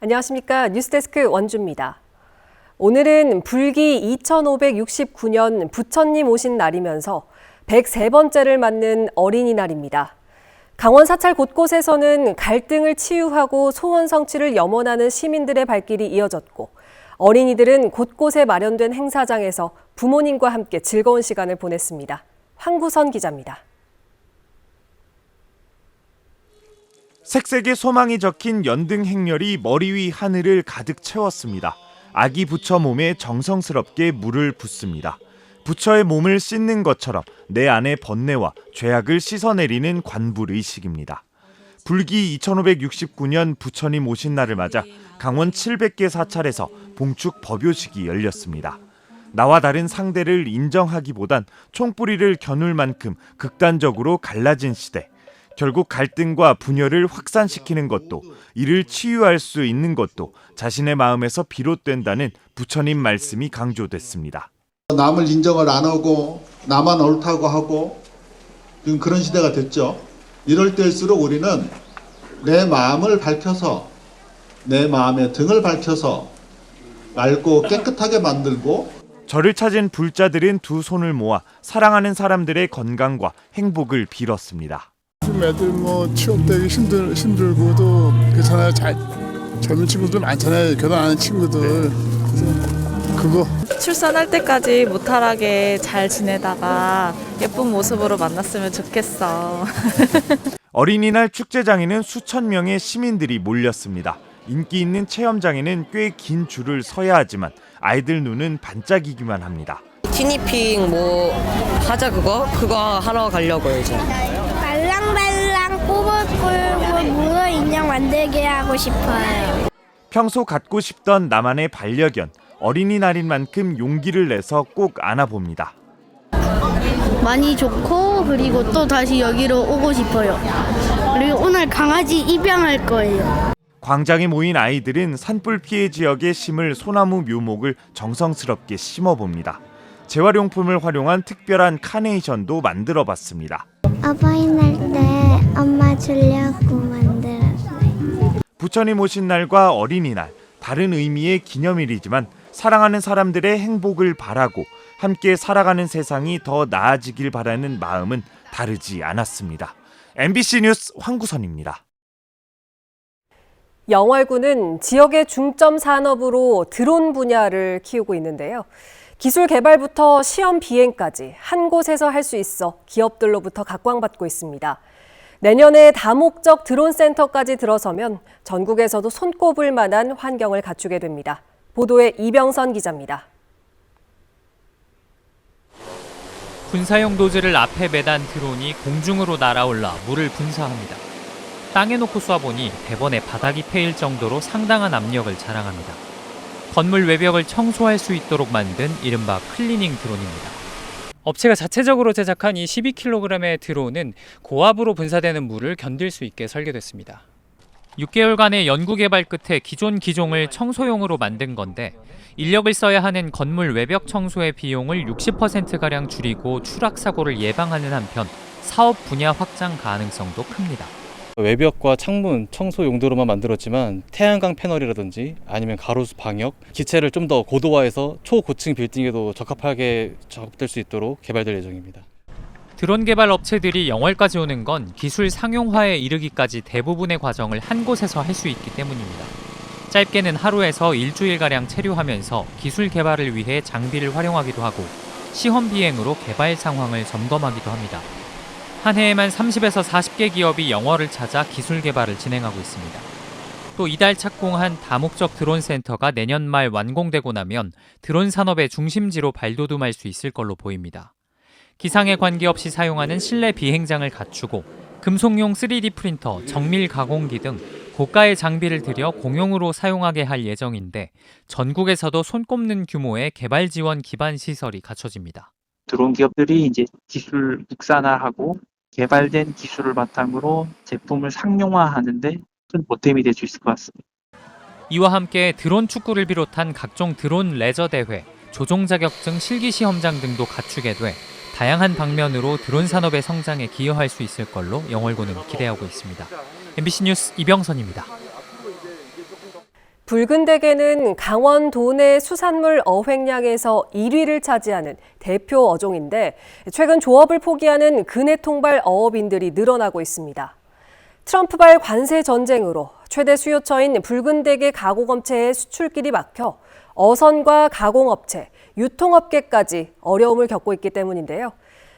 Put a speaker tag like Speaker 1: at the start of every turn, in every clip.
Speaker 1: 안녕하십니까. 뉴스데스크 원주입니다. 오늘은 불기 2569년 부처님 오신 날이면서 103번째를 맞는 어린이날입니다. 강원 사찰 곳곳에서는 갈등을 치유하고 소원 성취를 염원하는 시민들의 발길이 이어졌고 어린이들은 곳곳에 마련된 행사장에서 부모님과 함께 즐거운 시간을 보냈습니다. 황구선 기자입니다.
Speaker 2: 색색의 소망이 적힌 연등 행렬이 머리 위 하늘을 가득 채웠습니다. 아기 부처 몸에 정성스럽게 물을 붓습니다. 부처의 몸을 씻는 것처럼 내 안의 번뇌와 죄악을 씻어내리는 관불의식입니다. 불기 2569년 부처님 오신 날을 맞아 강원 700개 사찰에서 봉축 법요식이 열렸습니다. 나와 다른 상대를 인정하기보단 총뿌리를 겨눌 만큼 극단적으로 갈라진 시대. 결국 갈등과 분열을 확산시키는 것도 이를 치유할 수 있는 것도 자신의 마음에서 비롯된다는 부처님 말씀이 강조됐습니다.
Speaker 3: 남을 인정을 안 하고 나만 옳다고 하고 지금 그런 시대가 됐죠. 이럴 때일수록 우리는 내 마음을 밝혀서 내 마음의 등을 밝혀서 맑고 깨끗하게 만들고
Speaker 2: 저를 찾은 불자들은 두 손을 모아 사랑하는 사람들의 건강과 행복을 빌었습니다.
Speaker 4: 요즘 애들 취업되기 힘들고도 괜찮아요. 젊은 친구들 많잖아요. 결혼하는 친구들. 그거
Speaker 5: 출산할 때까지 무탈하게 잘 지내다가 예쁜 모습으로 만났으면 좋겠어.
Speaker 2: 어린이날 축제장에는 수천 명의 시민들이 몰렸습니다. 인기 있는 체험장에는 꽤 긴 줄을 서야 하지만 아이들 눈은 반짝이기만 합니다.
Speaker 6: 티니핑 하자 그거 하러 가려고요 이제.
Speaker 7: 말랑말랑 꼬불꼬불 문어 인형 만들게 하고 싶어요.
Speaker 2: 평소 갖고 싶던 나만의 반려견, 어린이날인 만큼 용기를 내서 꼭 안아봅니다.
Speaker 7: 많이 좋고 그리고 또 다시 여기로 오고 싶어요. 그리고 오늘 강아지 입양할 거예요.
Speaker 2: 광장에 모인 아이들은 산불 피해 지역에 심을 소나무 묘목을 정성스럽게 심어봅니다. 재활용품을 활용한 특별한 카네이션도 만들어봤습니다.
Speaker 7: 어버이날 때 엄마 주려고 만들었어요.
Speaker 2: 부처님 오신 날과 어린이날, 다른 의미의 기념일이지만 사랑하는 사람들의 행복을 바라고 함께 살아가는 세상이 더 나아지길 바라는 마음은 다르지 않았습니다. MBC 뉴스 황구선입니다.
Speaker 1: 영월군은 지역의 중점 산업으로 드론 분야를 키우고 있는데요. 기술 개발부터 시험 비행까지 한 곳에서 할 수 있어 기업들로부터 각광받고 있습니다. 내년에 다목적 드론 센터까지 들어서면 전국에서도 손꼽을 만한 환경을 갖추게 됩니다. 보도에 이병선 기자입니다.
Speaker 8: 군사용 노즐을 앞에 매단 드론이 공중으로 날아올라 물을 분사합니다. 땅에 놓고 쏴보니 대번에 바닥이 패일 정도로 상당한 압력을 자랑합니다. 건물 외벽을 청소할 수 있도록 만든 이른바 클리닝 드론입니다. 업체가 자체적으로 제작한 이 12kg의 드론은 고압으로 분사되는 물을 견딜 수 있게 설계됐습니다. 6개월간의 연구 개발 끝에 기존 기종을 청소용으로 만든 건데 인력을 써야 하는 건물 외벽 청소의 비용을 60%가량 줄이고 추락 사고를 예방하는 한편 사업 분야 확장 가능성도 큽니다.
Speaker 9: 외벽과 창문 청소 용도로만 만들었지만 태양광 패널이라든지 아니면 가로수 방역, 기체를 좀 더 고도화해서 초고층 빌딩에도 적합하게 작업될 수 있도록 개발될 예정입니다.
Speaker 8: 드론 개발 업체들이 영월까지 오는 건 기술 상용화에 이르기까지 대부분의 과정을 한 곳에서 할 수 있기 때문입니다. 짧게는 하루에서 일주일가량 체류하면서 기술 개발을 위해 장비를 활용하기도 하고 시험 비행으로 개발 상황을 점검하기도 합니다. 한 해에만 30에서 40개 기업이 영월을 찾아 기술 개발을 진행하고 있습니다. 또 이달 착공한 다목적 드론 센터가 내년 말 완공되고 나면 드론 산업의 중심지로 발돋움할 수 있을 걸로 보입니다. 기상에 관계없이 사용하는 실내 비행장을 갖추고 금속용 3D 프린터, 정밀 가공기 등 고가의 장비를 들여 공용으로 사용하게 할 예정인데 전국에서도 손꼽는 규모의 개발 지원 기반 시설이 갖춰집니다.
Speaker 10: 드론 기업들이 이제 기술 국산화하고 개발된 기술을 바탕으로 제품을 상용화하는 데 큰 보탬이 될 수 있을 것 같습니다.
Speaker 8: 이와 함께 드론 축구를 비롯한 각종 드론 레저 대회, 조종 자격증 실기 시험장 등도 갖추게 돼 다양한 방면으로 드론 산업의 성장에 기여할 수 있을 걸로 영월군은 기대하고 있습니다. MBC 뉴스 이병선입니다.
Speaker 1: 붉은 대게는 강원 도내 수산물 어획량에서 1위를 차지하는 대표 어종인데 최근 조업을 포기하는 근해 통발 어업인들이 늘어나고 있습니다. 트럼프발 관세 전쟁으로 최대 수요처인 붉은 대게 가공업체의 수출길이 막혀 어선과 가공업체, 유통업계까지 어려움을 겪고 있기 때문인데요.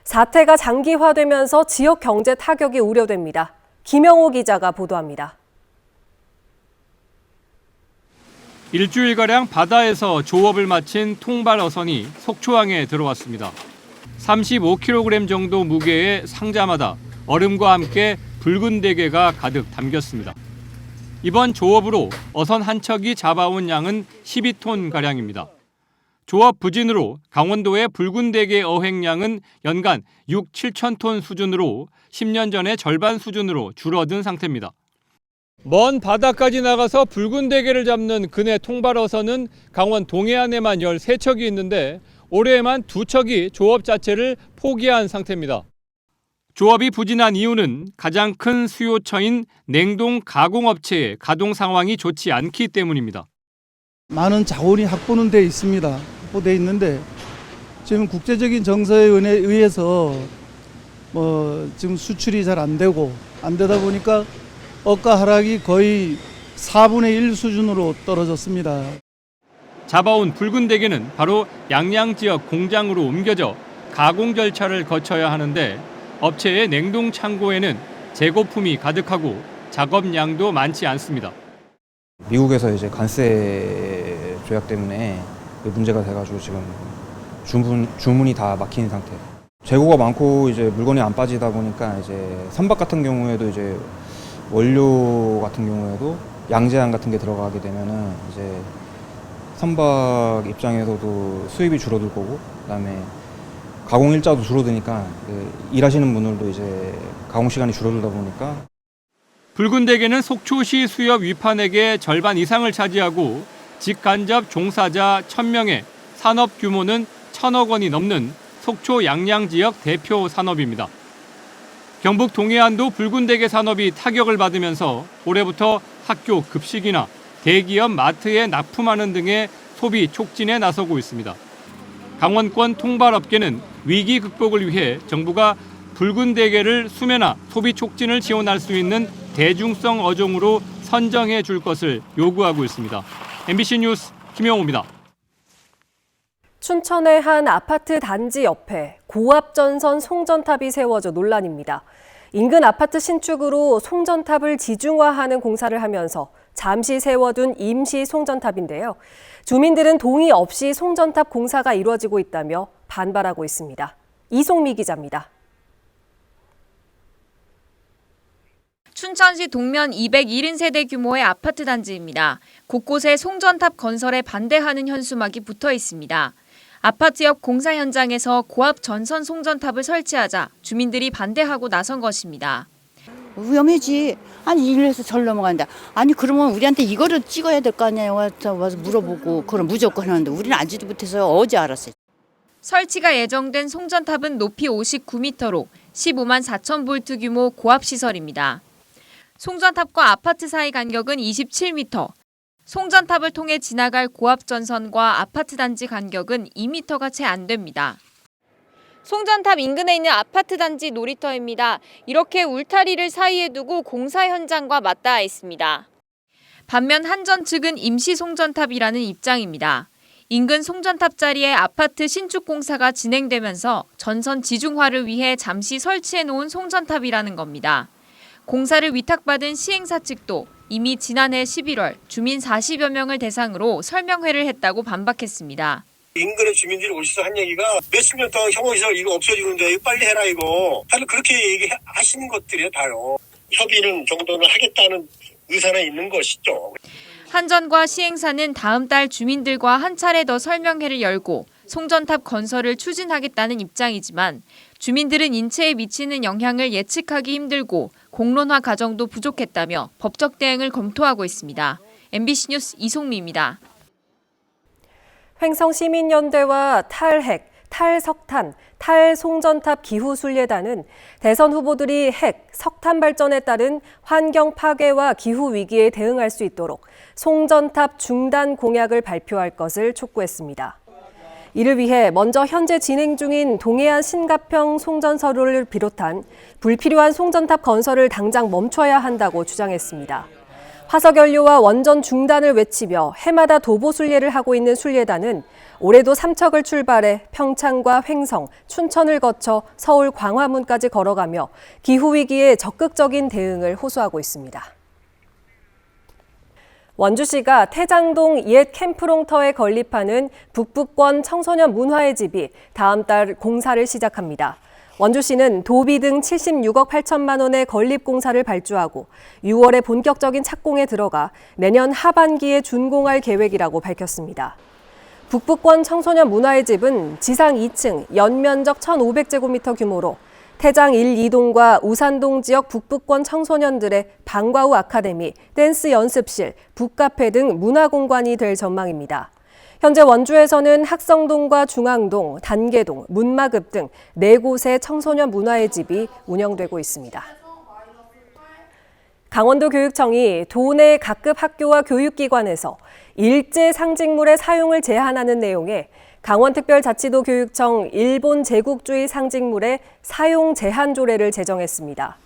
Speaker 1: 사태가 장기화되면서 지역 경제 타격이 우려됩니다. 김영호 기자가 보도합니다.
Speaker 11: 일주일가량 바다에서 조업을 마친 통발 어선이 속초항에 들어왔습니다. 35kg 정도 무게의 상자마다 얼음과 함께 붉은 대게가 가득 담겼습니다. 이번 조업으로 어선 한 척이 잡아온 양은 12톤가량입니다. 조업 부진으로 강원도의 붉은 대게 어획량은 연간 6, 7천 톤 수준으로 10년 전의 절반 수준으로 줄어든 상태입니다. 먼 바다까지 나가서 붉은 대게를 잡는 근해 통발 어선은 강원 동해안에만 13척이 있는데 올해에만 2척이 조업 자체를 포기한 상태입니다. 조업이 부진한 이유는 가장 큰 수요처인 냉동 가공업체의 가동 상황이 좋지 않기 때문입니다.
Speaker 12: 많은 자원이 확보는 돼 있습니다. 확보돼 있는데 지금 국제적인 정서에 의해서 지금 수출이 잘 안 되다 보니까 어가 하락이 거의 4분의 1 수준으로 떨어졌습니다.
Speaker 11: 잡아온 붉은 대게는 바로 양양 지역 공장으로 옮겨져 가공 절차를 거쳐야 하는데 업체의 냉동 창고에는 재고품이 가득하고 작업량도 많지 않습니다.
Speaker 13: 미국에서 이제 관세 조약 때문에 문제가 돼가지고 지금 주문이 다 막힌 상태. 재고가 많고 이제 물건이 안 빠지다 보니까 이제 선박 같은 경우에도 이제 원료 같은 경우에도 양제한 같은 게 들어가게 되면은 이제 선박 입장에서도 수입이 줄어들 거고, 그다음에 가공 일자도 줄어드니까 일하시는 분들도 이제 가공 시간이 줄어들다 보니까.
Speaker 11: 붉은 대게는 속초시 수협 위판액의 절반 이상을 차지하고 직간접 종사자 1,000명에 산업 규모는 1,000억 원이 넘는 속초 양양 지역 대표 산업입니다. 경북 동해안도 붉은 대게 산업이 타격을 받으면서 올해부터 학교 급식이나 대기업 마트에 납품하는 등의 소비 촉진에 나서고 있습니다. 강원권 통발업계는 위기 극복을 위해 정부가 붉은 대게를 수매나 소비 촉진을 지원할 수 있는 대중성 어종으로 선정해 줄 것을 요구하고 있습니다. MBC 뉴스 김영호입니다.
Speaker 1: 춘천의 한 아파트 단지 옆에 고압전선 송전탑이 세워져 논란입니다. 인근 아파트 신축으로 송전탑을 지중화하는 공사를 하면서 잠시 세워둔 임시 송전탑인데요. 주민들은 동의 없이 송전탑 공사가 이루어지고 있다며 반발하고 있습니다. 이송미 기자입니다.
Speaker 14: 춘천시 동면 201세대 규모의 아파트 단지입니다. 곳곳에 송전탑 건설에 반대하는 현수막이 붙어 있습니다. 아파트 옆 공사 현장에서 고압 전선 송전탑을 설치하자 주민들이 반대하고 나선 것입니다.
Speaker 15: 위험하지. 아니 이래서 절 넘어간다. 아니 그러면 우리한테 이거를 찍어야 될 거 아니에요. 와서 물어보고 그럼 무조건 하는데 우리는 알지도 못해서 어제 알았어요.
Speaker 14: 설치가 예정된 송전탑은 높이 59m로 15만 4천 볼트 규모 고압 시설입니다. 송전탑과 아파트 사이 간격은 27m. 송전탑을 통해 지나갈 고압 전선과 아파트 단지 간격은 2m가 채 안 됩니다. 송전탑 인근에 있는 아파트 단지 놀이터입니다. 이렇게 울타리를 사이에 두고 공사 현장과 맞닿아 있습니다. 반면 한전 측은 임시 송전탑이라는 입장입니다. 인근 송전탑 자리에 아파트 신축 공사가 진행되면서 전선 지중화를 위해 잠시 설치해 놓은 송전탑이라는 겁니다. 공사를 위탁받은 시행사 측도 이미 지난해 11월 주민 40여 명을 대상으로 설명회를 했다고 반박했습니다.
Speaker 16: 인근의 주민들이 오셔서 한 얘기가 몇십 년 동안 혐오시설 이거 없어지는데 이거 빨리 해라 이거. 다들 그렇게 얘기하시는 것들이에요 다요. 협의는 정도는 하겠다는 의사는 있는 것이죠.
Speaker 14: 한전과 시행사는 다음 달 주민들과 한 차례 더 설명회를 열고 송전탑 건설을 추진하겠다는 입장이지만 주민들은 인체에 미치는 영향을 예측하기 힘들고 공론화 과정도 부족했다며 법적 대응을 검토하고 있습니다. MBC 뉴스 이송미입니다.
Speaker 1: 횡성시민연대와 탈핵, 탈석탄, 탈송전탑 기후순례단은 대선 후보들이 핵, 석탄 발전에 따른 환경 파괴와 기후 위기에 대응할 수 있도록 송전탑 중단 공약을 발표할 것을 촉구했습니다. 이를 위해 먼저 현재 진행 중인 동해안 신가평 송전선로를 비롯한 불필요한 송전탑 건설을 당장 멈춰야 한다고 주장했습니다. 화석연료와 원전 중단을 외치며 해마다 도보순례를 하고 있는 순례단은 올해도 삼척을 출발해 평창과 횡성, 춘천을 거쳐 서울 광화문까지 걸어가며 기후위기에 적극적인 대응을 호소하고 있습니다. 원주시가 태장동 옛 캠프롱터에 건립하는 북부권 청소년 문화의 집이 다음 달 공사를 시작합니다. 원주시는 도비 등 76억 8천만 원의 건립 공사를 발주하고 6월에 본격적인 착공에 들어가 내년 하반기에 준공할 계획이라고 밝혔습니다. 북부권 청소년 문화의 집은 지상 2층, 연면적 1,500제곱미터 규모로 태장 1, 2동과 우산동 지역 북부권 청소년들의 방과 후 아카데미, 댄스 연습실, 북카페 등 문화공간이 될 전망입니다. 현재 원주에서는 학성동과 중앙동, 단계동, 문마급 등 4곳의 청소년 문화의 집이 운영되고 있습니다. 강원도 교육청이 도내 각급 학교와 교육기관에서 일제 상징물의 사용을 제한하는 내용의 강원특별자치도 교육청 일본 제국주의 상징물의 사용 제한 조례를 제정했습니다.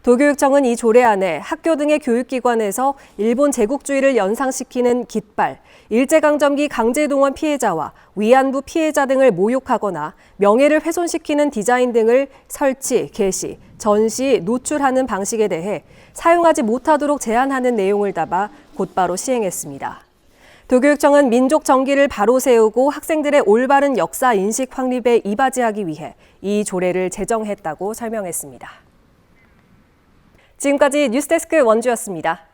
Speaker 1: 도교육청은 이 조례안에 학교 등의 교육기관에서 일본 제국주의를 연상시키는 깃발, 일제강점기 강제동원 피해자와 위안부 피해자 등을 모욕하거나 명예를 훼손시키는 디자인 등을 설치, 게시, 전시, 노출하는 방식에 대해 사용하지 못하도록 제한하는 내용을 담아 곧바로 시행했습니다. 도교육청은 민족 정기를 바로 세우고 학생들의 올바른 역사 인식 확립에 이바지하기 위해 이 조례를 제정했다고 설명했습니다. 지금까지 뉴스데스크 원주였습니다.